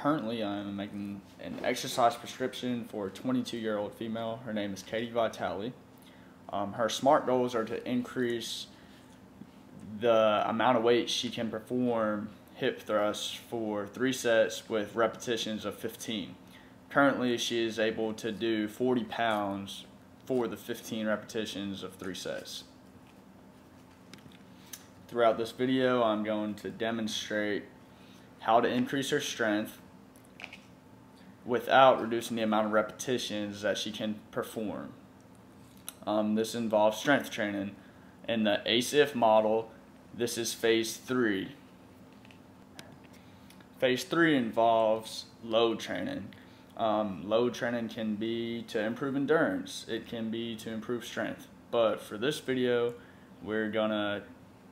Currently, I'm making an exercise prescription for a 22-year-old female. Her name is Katie Vitale. Her SMART goals are to increase the amount of weight she can perform hip thrusts for 3 sets with repetitions of 15. Currently, she is able to do 40 pounds for the 15 repetitions of 3 sets. Throughout this video, I'm going to demonstrate how to increase her strength without reducing the amount of repetitions that she can perform. This involves strength training. In the ACIF model, this is phase 3. Phase 3 involves load training. Load training can be to improve endurance. It can be to improve strength. But for this video, we're gonna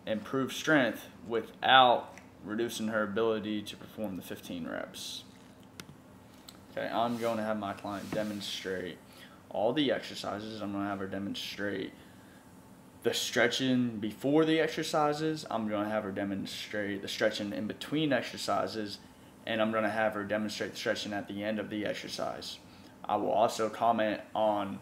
improve strength without reducing her ability to perform the 15 reps. Okay, I'm going to have my client demonstrate all the exercises. I'm going to have her demonstrate the stretching before the exercises. I'm going to have her demonstrate the stretching in between exercises, and I'm going to have her demonstrate the stretching at the end of the exercise. I will also comment on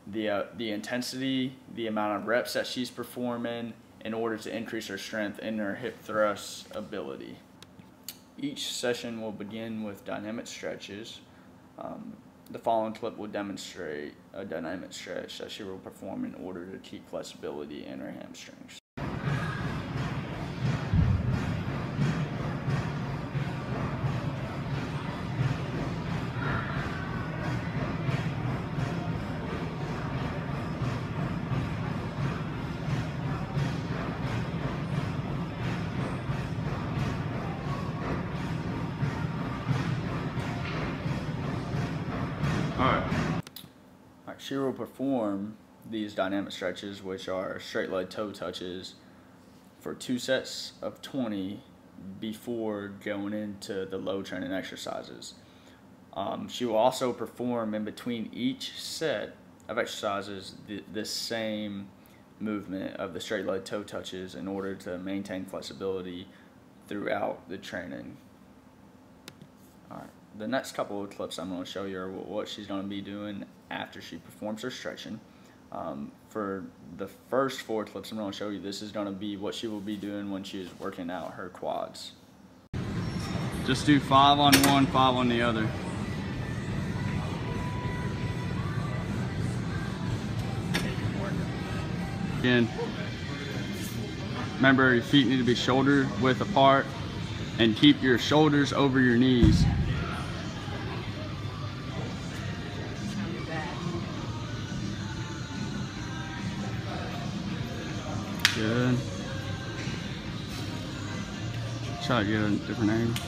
the intensity, the amount of reps that she's performing in order to increase her strength and her hip thrust ability. Each session will begin with dynamic stretches. The following clip will demonstrate a dynamic stretch that she will perform in order to keep flexibility in her hamstrings. Alright, she will perform these dynamic stretches, which are straight leg toe touches, for 2 sets of 20 before going into the load training exercises. She will also perform in between each set of exercises the same movement of the straight leg toe touches in order to maintain flexibility throughout the training. Alright, the next couple of clips I'm going to show you are what she's going to be doing after she performs her stretching. For the first 4 clips I'm going to show you, this is going to be what she will be doing when she is working out her quads. Just do 5 on one, 5 on the other. Again, remember your feet need to be shoulder width apart, and keep your shoulders over your knees. Good. Try to get a different angle.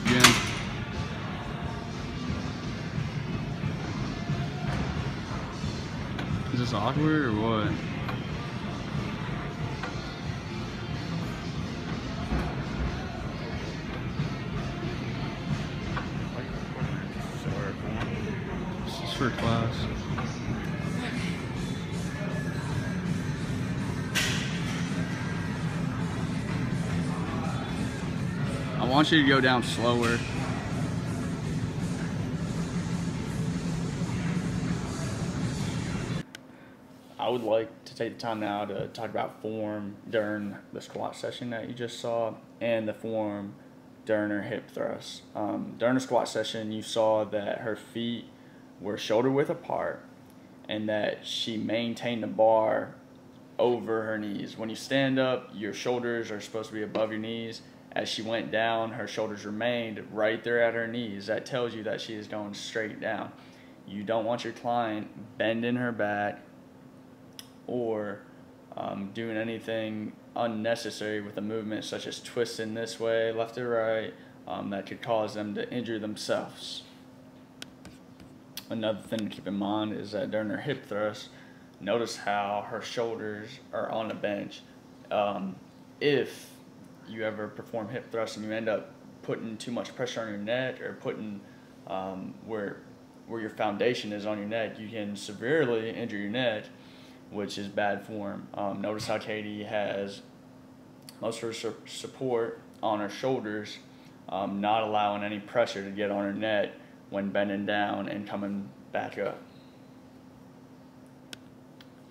Again. Is this awkward or what? For class. I want you to go down slower. I would like to take the time now to talk about form during the squat session that you just saw and the form during her hip thrust. During the squat session, you saw that her feet were shoulder width apart and that she maintained the bar over her knees. When you stand up, your shoulders are supposed to be above your knees. As she went down, her shoulders remained right there at her knees. That tells you that she is going straight down. You don't want your client bending her back or doing anything unnecessary with a movement such as twisting this way, left or right, that could cause them to injure themselves. Another thing to keep in mind is that during her hip thrust, notice how her shoulders are on the bench. If you ever perform hip thrusts and you end up putting too much pressure on your neck or putting where your foundation is on your neck, you can severely injure your neck which is bad form. Notice how Katie has most of her support on her shoulders, not allowing any pressure to get on her neck when bending down and coming back up.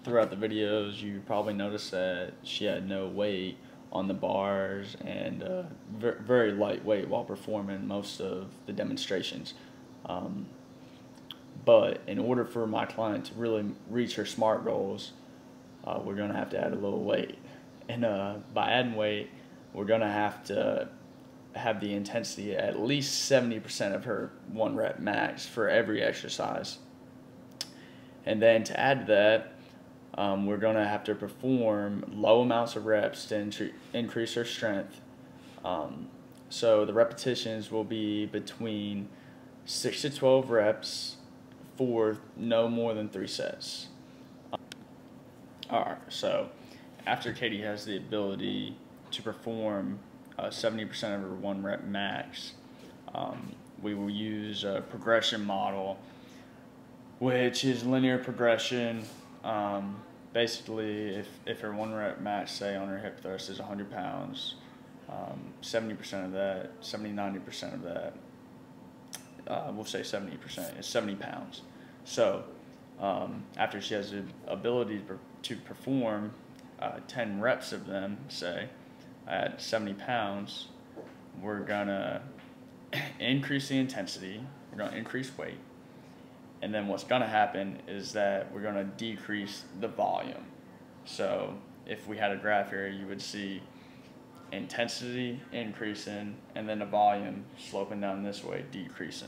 Throughout the videos, you probably noticed that she had no weight on the bars and very lightweight while performing most of the demonstrations. But in order for my client to really reach her SMART goals, we're going to have to add a little weight. And by adding weight, we're going to have the intensity at least 70% of her 1 rep max for every exercise. And then to add to that, we're going to have to perform low amounts of reps to increase her strength. So the repetitions will be between 6 to 12 reps for no more than 3 sets. Alright, so after Katie has the ability to perform 70% of her 1 rep max, we will use a progression model, which is linear progression. Basically, if her 1 rep max, say on her hip thrust, is 100 pounds, 70% of that, 70-90% of that, we'll say 70% is 70 pounds. So after she has the ability to perform 10 reps of them, say, at 70 pounds, we're going to increase the intensity, we're going to increase weight, and then what's going to happen is that we're going to decrease the volume. So if we had a graph here, you would see intensity increasing and then the volume sloping down this way, decreasing.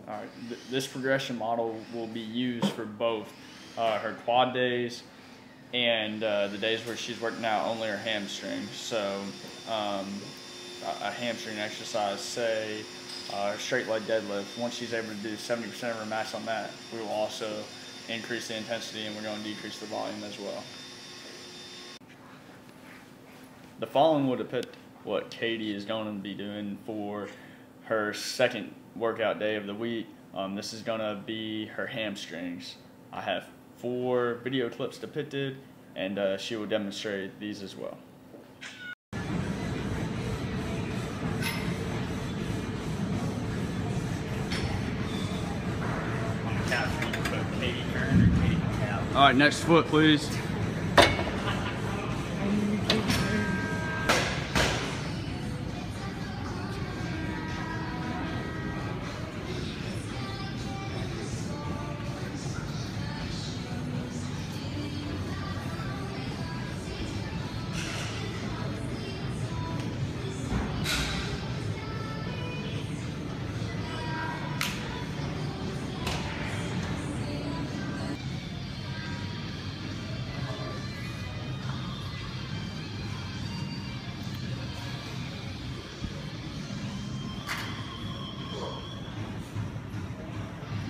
All right, this progression model will be used for both her quad days and the days where she's working out only her hamstrings. So a hamstring exercise, say straight leg deadlift, once she's able to do 70% of her max on that, we will also increase the intensity and we're going to decrease the volume as well. The following will depict what Katie is going to be doing for her second workout day of the week. This is going to be her hamstrings. I have 4 video clips depicted, and she will demonstrate these as well. All right, next foot, please.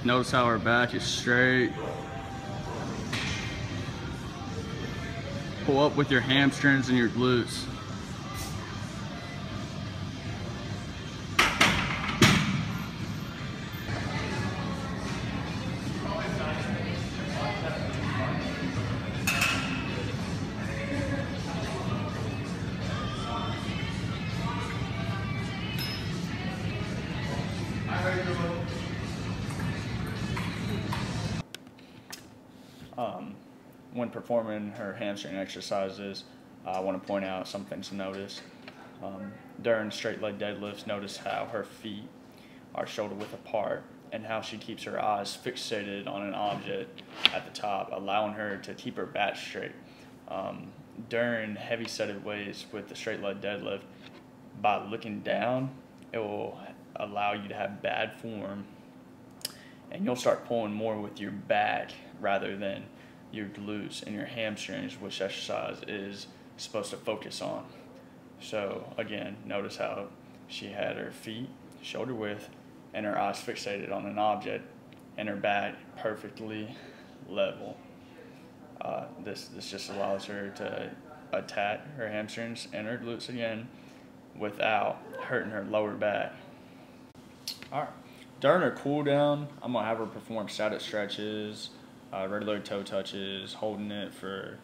Notice how her back is straight. Pull up with your hamstrings and your glutes. When performing her hamstring exercises, I want to point out something to notice. During straight leg deadlifts, notice how her feet are shoulder width apart and how she keeps her eyes fixated on an object at the top, allowing her to keep her back straight. During heavy seated weights with the straight leg deadlift, by looking down, it will allow you to have bad form, and you'll start pulling more with your back rather than your glutes and your hamstrings, which exercise is supposed to focus on. So again, notice how she had her feet shoulder width and her eyes fixated on an object and her back perfectly level. This just allows her to attack her hamstrings and her glutes again without hurting her lower back. All right. During her cool down, I'm gonna have her perform static stretches, regular toe touches, holding it for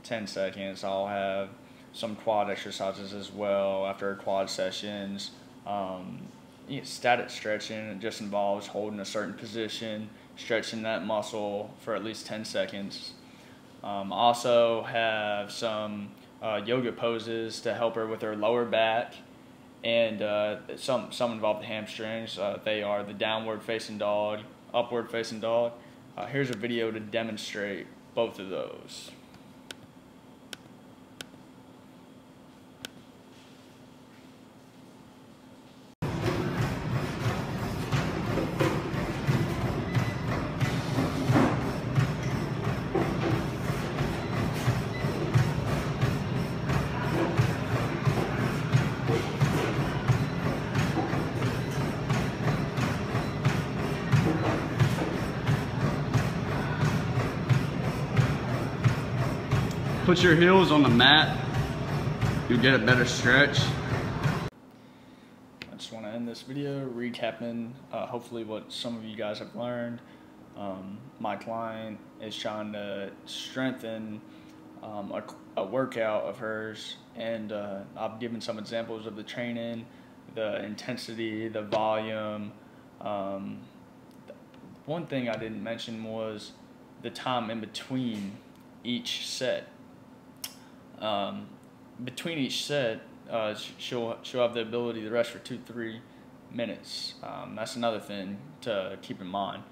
10 seconds. I'll have some quad exercises as well after quad sessions. Static stretching, it just involves holding a certain position, stretching that muscle for at least 10 seconds. Also have some yoga poses to help her with her lower back, and some involve the hamstrings. They are the downward facing dog, upward facing dog. Here's a video to demonstrate both of those. Put your heels on the mat, you'll get a better stretch. I just want to end this video recapping hopefully what some of you guys have learned. My client is trying to strengthen a workout of hers, and I've given some examples of the training, the intensity, the volume. One thing I didn't mention was the time in between each set. Between each set, she'll have the ability to rest for 2-3 minutes. That's another thing to keep in mind.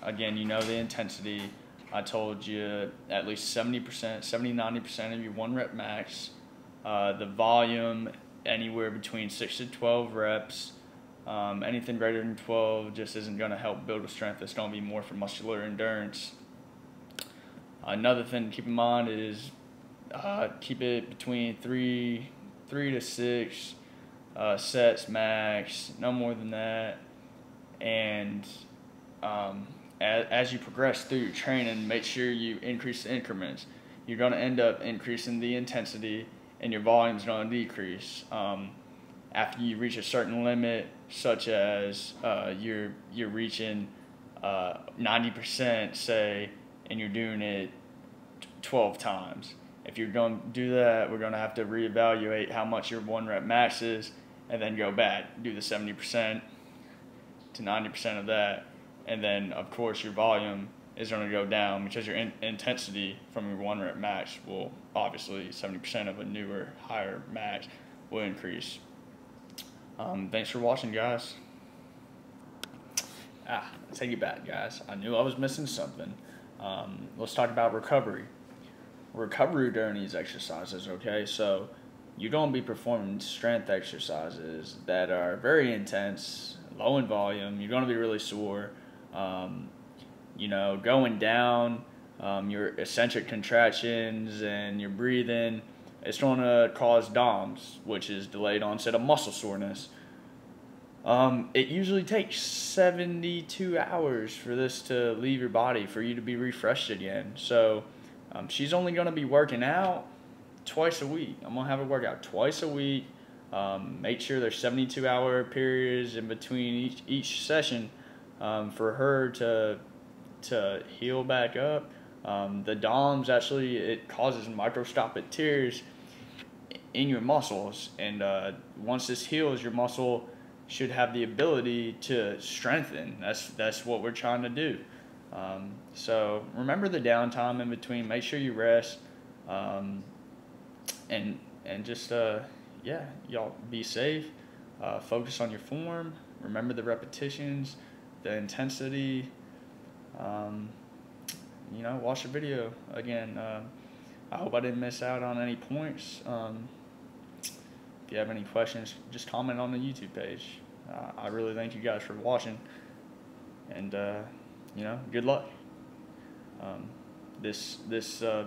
Again, you know the intensity. I told you at least 70%, 70-90% of your 1 rep max. The volume, anywhere between 6 to 12 reps. Anything greater than 12 just isn't going to help build a strength. It's going to be more for muscular endurance. Another thing to keep in mind is keep it between 3 to 6 sets max, no more than that. And as you progress through your training, make sure you increase the increments. You're going to end up increasing the intensity, and your volume's going to decrease. After you reach a certain limit, such as you're reaching 90%, say, and you're doing it 12 times. If you're going to do that, we're going to have to reevaluate how much your 1 rep max is, and then go back, do the 70% to 90% of that, and then of course your volume is going to go down because your intensity from your 1 rep max will obviously 70% of a newer, higher max will increase. Thanks for watching, guys. Take it back, guys. I knew I was missing something. Let's talk about recovery. Recovery during these exercises, okay? So you're going to be performing strength exercises that are very intense, low in volume. You're going to be really sore. Going down, your eccentric contractions and your breathing, it's going to cause DOMS, which is delayed onset of muscle soreness. It usually takes 72 hours for this to leave your body, for you to be refreshed again. So she's only going to be working out twice a week. I'm going to have her work out twice a week. Make sure there's 72-hour periods in between each session for her to heal back up. The DOMS, actually, it causes microscopic tears in your muscles, and once this heals, your muscle should have the ability to strengthen. That's what we're trying to do. So remember the downtime in between. Make sure you rest, and just y'all be safe. Focus on your form. Remember the repetitions, the intensity. Watch the video again. I hope I didn't miss out on any points. If you have any questions, just comment on the YouTube page. I really thank you guys for watching, and good luck. This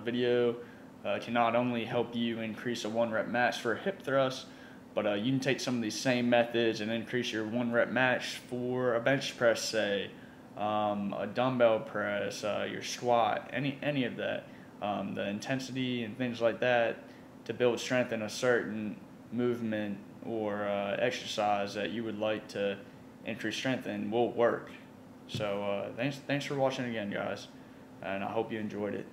video can not only help you increase a 1 rep max for a hip thrust, but you can take some of these same methods and increase your 1 rep max for a bench press, say, a dumbbell press, your squat, any of that, the intensity and things like that, to build strength in a certain movement or exercise that you would like to increase strength in will work. So thanks for watching again, guys, and I hope you enjoyed it.